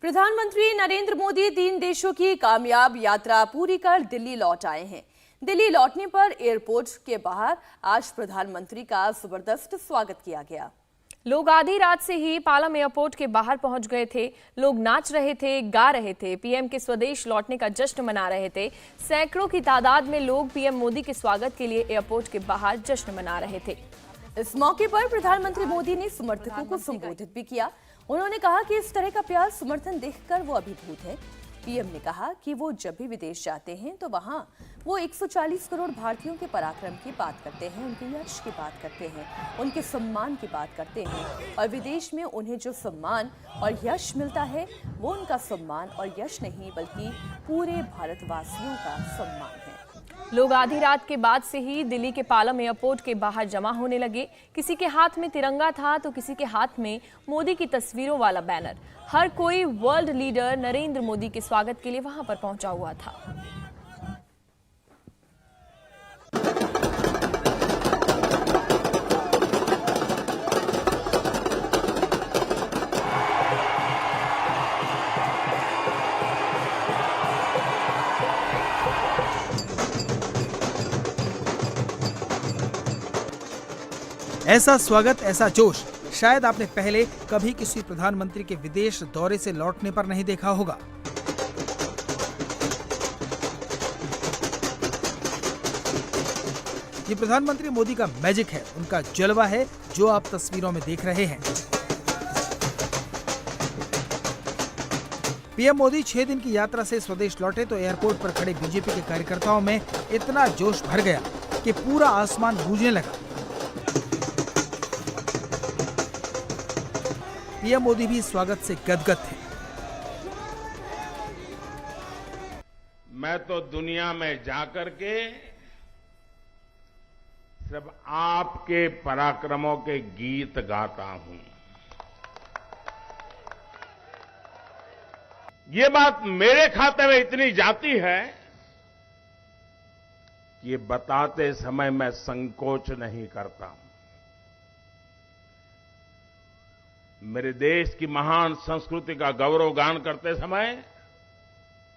प्रधानमंत्री नरेंद्र मोदी 3 देशों की कामयाब यात्रा पूरी कर दिल्ली लौट आए हैं। दिल्ली लौटने पर एयरपोर्ट के बाहर आज प्रधानमंत्री का जबरदस्त स्वागत किया गया। लोग आधी रात से ही पालम एयरपोर्ट के बाहर पहुंच गए थे। लोग नाच रहे थे, गा रहे थे, पीएम के स्वदेश लौटने का जश्न मना रहे थे। सैकड़ों की तादाद में लोग पीएम मोदी के स्वागत के लिए एयरपोर्ट के बाहर जश्न मना रहे थे। इस मौके पर प्रधानमंत्री मोदी ने समर्थकों को संबोधित भी किया। उन्होंने कहा कि इस तरह का प्यार समर्थन देखकर वो अभिभूत है। पीएम ने कहा कि वो जब भी विदेश जाते हैं तो वहां वो 140 करोड़ भारतीयों के पराक्रम की बात करते हैं, उनके यश की बात करते हैं, उनके सम्मान की बात करते हैं। और विदेश में उन्हें जो सम्मान और यश मिलता है वो उनका सम्मान और यश नहीं बल्कि पूरे भारतवासियों का सम्मान है। लोग आधी रात के बाद से ही दिल्ली के पालम एयरपोर्ट के बाहर जमा होने लगे। किसी के हाथ में तिरंगा था तो किसी के हाथ में मोदी की तस्वीरों वाला बैनर। हर कोई वर्ल्ड लीडर नरेंद्र मोदी के स्वागत के लिए वहां पर पहुंचा हुआ था। ऐसा स्वागत, ऐसा जोश शायद आपने पहले कभी किसी प्रधानमंत्री के विदेश दौरे से लौटने पर नहीं देखा होगा। ये प्रधानमंत्री मोदी का मैजिक है, उनका जलवा है जो आप तस्वीरों में देख रहे हैं। पीएम मोदी 6 दिन की यात्रा से स्वदेश लौटे तो एयरपोर्ट पर खड़े बीजेपी के कार्यकर्ताओं में इतना जोश भर गया कि पूरा आसमान गूंजने लगा। पीएम मोदी भी स्वागत से गदगद थे। मैं तो दुनिया में जाकर के सिर्फ आपके पराक्रमों के गीत गाता हूं। ये बात मेरे खाते में इतनी जाती है कि ये बताते समय मैं संकोच नहीं करता हूं। मेरे देश की महान संस्कृति का गौरवगान करते समय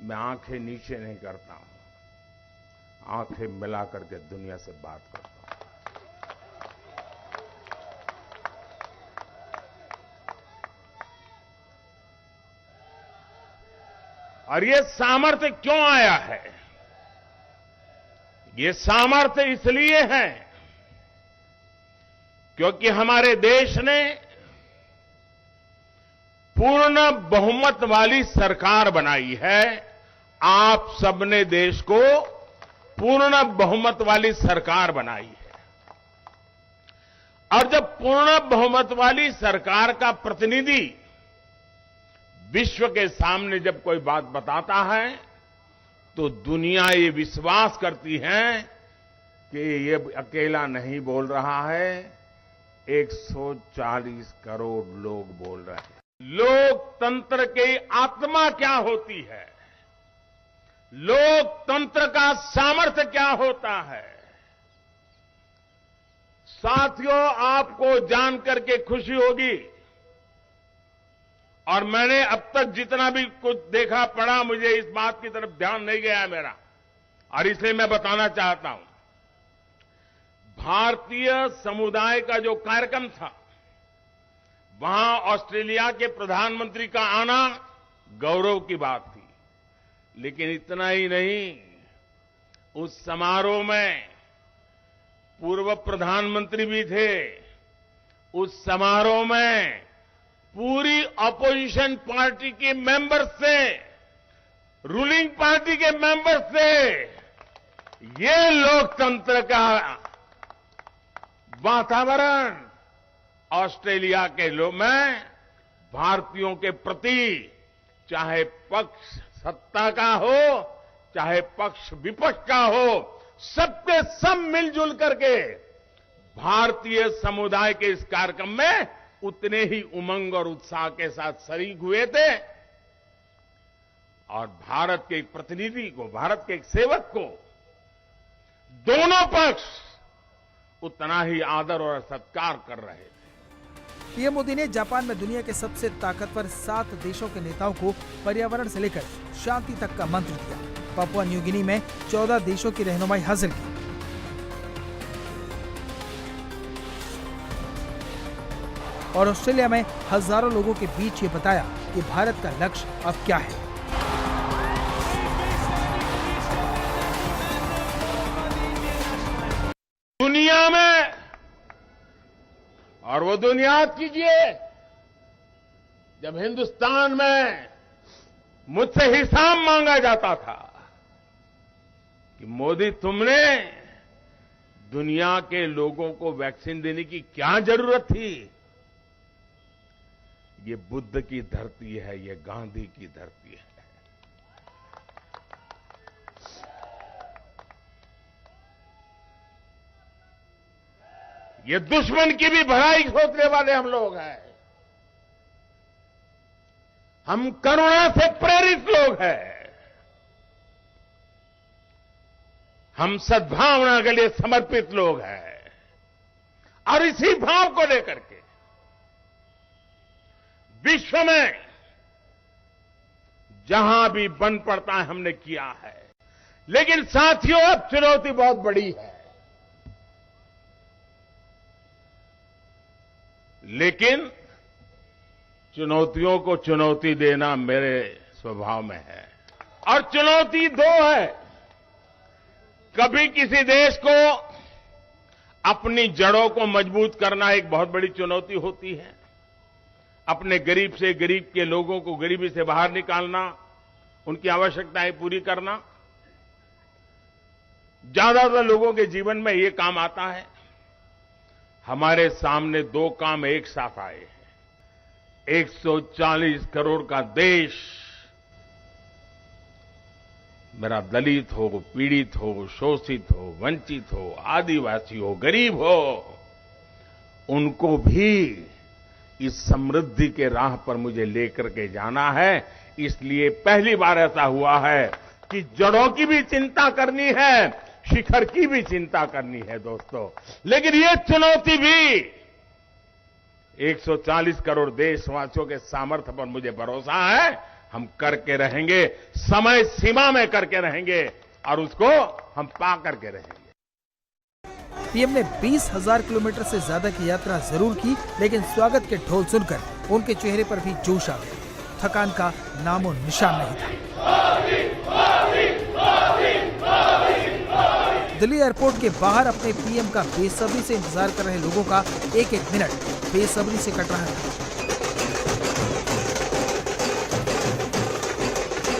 मैं आंखें नीचे नहीं करता हूं, आंखें मिला करके दुनिया से बात करता हूं। और ये सामर्थ्य क्यों आया है? ये सामर्थ्य इसलिए है क्योंकि हमारे देश ने पूर्ण बहुमत वाली सरकार बनाई है। आप सबने देश को पूर्ण बहुमत वाली सरकार बनाई है। और जब पूर्ण बहुमत वाली सरकार का प्रतिनिधि विश्व के सामने जब कोई बात बताता है तो दुनिया ये विश्वास करती है कि ये अकेला नहीं बोल रहा है, 140 करोड़ लोग बोल रहे हैं। लोकतंत्र की आत्मा क्या होती है, लोकतंत्र का सामर्थ्य क्या होता है। साथियों, आपको जानकर के खुशी होगी और मैंने अब तक जितना भी कुछ देखा पढ़ा, मुझे इस बात की तरफ ध्यान नहीं गया मेरा, और इसलिए मैं बताना चाहता हूं। भारतीय समुदाय का जो कार्यक्रम था वहां ऑस्ट्रेलिया के प्रधानमंत्री का आना गौरव की बात थी। लेकिन इतना ही नहीं, उस समारोह में पूर्व प्रधानमंत्री भी थे। उस समारोह में पूरी अपोजिशन पार्टी के मेंबर से, रूलिंग पार्टी के मेंबर से, ये लोकतंत्र का वातावरण ऑस्ट्रेलिया के लोग में भारतीयों के प्रति, चाहे पक्ष सत्ता का हो चाहे पक्ष विपक्ष का हो, सबके सब मिलजुल करके भारतीय समुदाय के इस कार्यक्रम में उतने ही उमंग और उत्साह के साथ शरीक हुए थे। और भारत के एक प्रतिनिधि को, भारत के एक सेवक को दोनों पक्ष उतना ही आदर और सत्कार कर रहे थे। पीएम मोदी ने जापान में दुनिया के सबसे ताकतवर 7 देशों के नेताओं को पर्यावरण से लेकर शांति तक का मंत्र दिया। पापुआ न्यू गिनी में 14 देशों की रहनुमाई हासिल की। और ऑस्ट्रेलिया में हजारों लोगों के बीच ये बताया कि भारत का लक्ष्य अब क्या है। दुनिया में, और वो दुनिया याद कीजिए, जब हिंदुस्तान में मुझसे हिसाब मांगा जाता था कि मोदी तुमने दुनिया के लोगों को वैक्सीन देने की क्या जरूरत थी, ये बुद्ध की धरती है, ये गांधी की धरती है। ये दुश्मन की भी भलाई सोचने वाले हम लोग हैं। हम करुणा से प्रेरित लोग हैं। हम सद्भावना के लिए समर्पित लोग हैं। और इसी भाव को लेकर के विश्व में जहां भी बन पड़ता है हमने किया है। लेकिन साथियों, अब चुनौती बहुत बड़ी है। लेकिन चुनौतियों को चुनौती देना मेरे स्वभाव में है। और चुनौती दो है। कभी किसी देश को अपनी जड़ों को मजबूत करना एक बहुत बड़ी चुनौती होती है। अपने गरीब से गरीब के लोगों को गरीबी से बाहर निकालना, उनकी आवश्यकताएं पूरी करना। ज्यादातर लोगों के जीवन में ये काम आता है। हमारे सामने दो काम एक साथ आए हैं। 140 करोड़ का देश, मेरा दलित हो, पीड़ित हो, शोषित हो, वंचित हो, आदिवासी हो, गरीब हो, उनको भी इस समृद्धि के राह पर मुझे लेकर के जाना है। इसलिए पहली बार ऐसा हुआ है कि जड़ों की भी चिंता करनी है, शिखर की भी चिंता करनी है दोस्तों। लेकिन ये चुनौती भी 140 करोड़ देशवासियों के सामर्थ्य पर मुझे भरोसा है, हम करके रहेंगे, समय सीमा में करके रहेंगे और उसको हम पा करके रहेंगे। पीएम ने 20,000 किलोमीटर से ज्यादा की यात्रा जरूर की, लेकिन स्वागत के ढोल सुनकर उनके चेहरे पर भी जोश आ गया। थकान का नामो निशान नहीं था। दिल्ली एयरपोर्ट के बाहर अपने पीएम का बेसब्री से इंतजार कर रहे लोगों का एक एक मिनट बेसब्री से कट रहा था।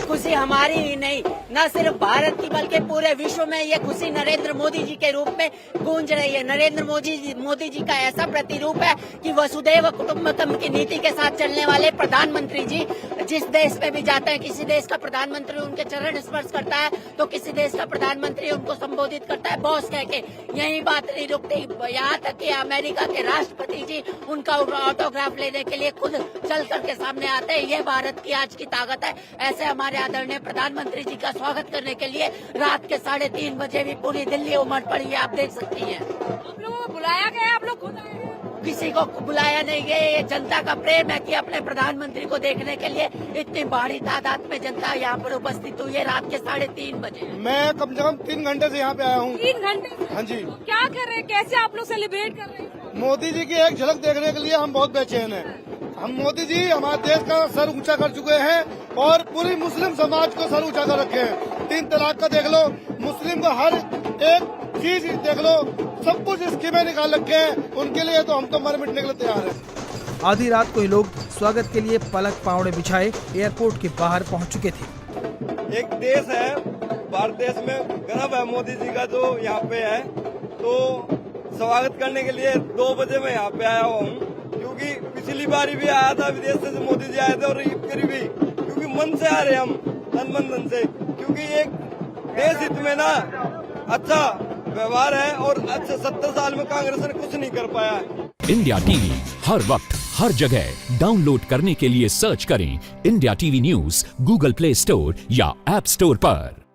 खुशी हमारी ही नहीं, न सिर्फ भारत की बल्कि पूरे विश्व में ये खुशी नरेंद्र मोदी जी के रूप में गूंज रही है। नरेंद्र मोदी जी का ऐसा प्रतिरूप है कि वसुधैव कुटुंबकम की नीति के साथ चलने वाले प्रधानमंत्री जी जिस देश में भी जाते हैं, किसी देश का प्रधानमंत्री उनके चरण स्पर्श करता है तो किसी देश का प्रधानमंत्री उनको संबोधित करता है बॉस कह के। यही बात नहीं रुकती, यहाँ तक कि अमेरिका के राष्ट्रपति जी उनका ऑटोग्राफ लेने के लिए खुद चल करके सामने आते हैं। ये भारत की आज की ताकत है। ऐसे हमारे आदरणीय प्रधानमंत्री जी का स्वागत करने के लिए रात के 3:30 बजे भी पूरी दिल्ली उमड़ पड़ी है, आप देख सकती हैं। आप लोगों को बुलाया गया, आप लोग खुद आए हैं? किसी को बुलाया नहीं गया। ये जनता का प्रेम है कि अपने प्रधानमंत्री को देखने के लिए इतनी बड़ी तादाद में जनता यहाँ पर उपस्थित हुई है रात के 3:30 बजे। मैं कम से कम 3 घंटे से यहाँ पे आया हूँ। 3 घंटे? हाँ जी। क्या कर रहे हैं, कैसे आप लोग सेलिब्रेट कर रहे हैं? मोदी जी की एक झलक देखने के लिए हम बहुत बेचैन हैं। हम मोदी जी हमारे देश का सर ऊंचा कर चुके हैं और पूरी मुस्लिम समाज को सर ऊंचा कर रखे हैं। 3 तलाक का देख लो, मुस्लिम का हर एक चीज देख लो, सब कुछ स्कीमें निकाल रखे हैं उनके लिए, तो हम तो मर मिटने के लिए तैयार हैं। आधी रात को ही लोग स्वागत के लिए पलक पावड़े बिछाए एयरपोर्ट के बाहर पहुंच चुके थे। एक देश है, भारत देश में गर्व है मोदी जी का जो यहाँ पे है, तो स्वागत करने के लिए 2 बजे मैं यहाँ पे आया हुआ हूँ। क्योंकि पिछली बारी भी आया था विदेश से मोदी जी आए थे और फिर भी क्योंकि मन से आ रहे हम, तन मन धन से, क्योंकि एक देश हित में ना अच्छा व्यवहार है और अच्छे 70 साल में कांग्रेस ने कुछ नहीं कर पाया है। इंडिया टीवी हर वक्त हर जगह डाउनलोड करने के लिए सर्च करें India TV news Google play store या ऐप स्टोर पर।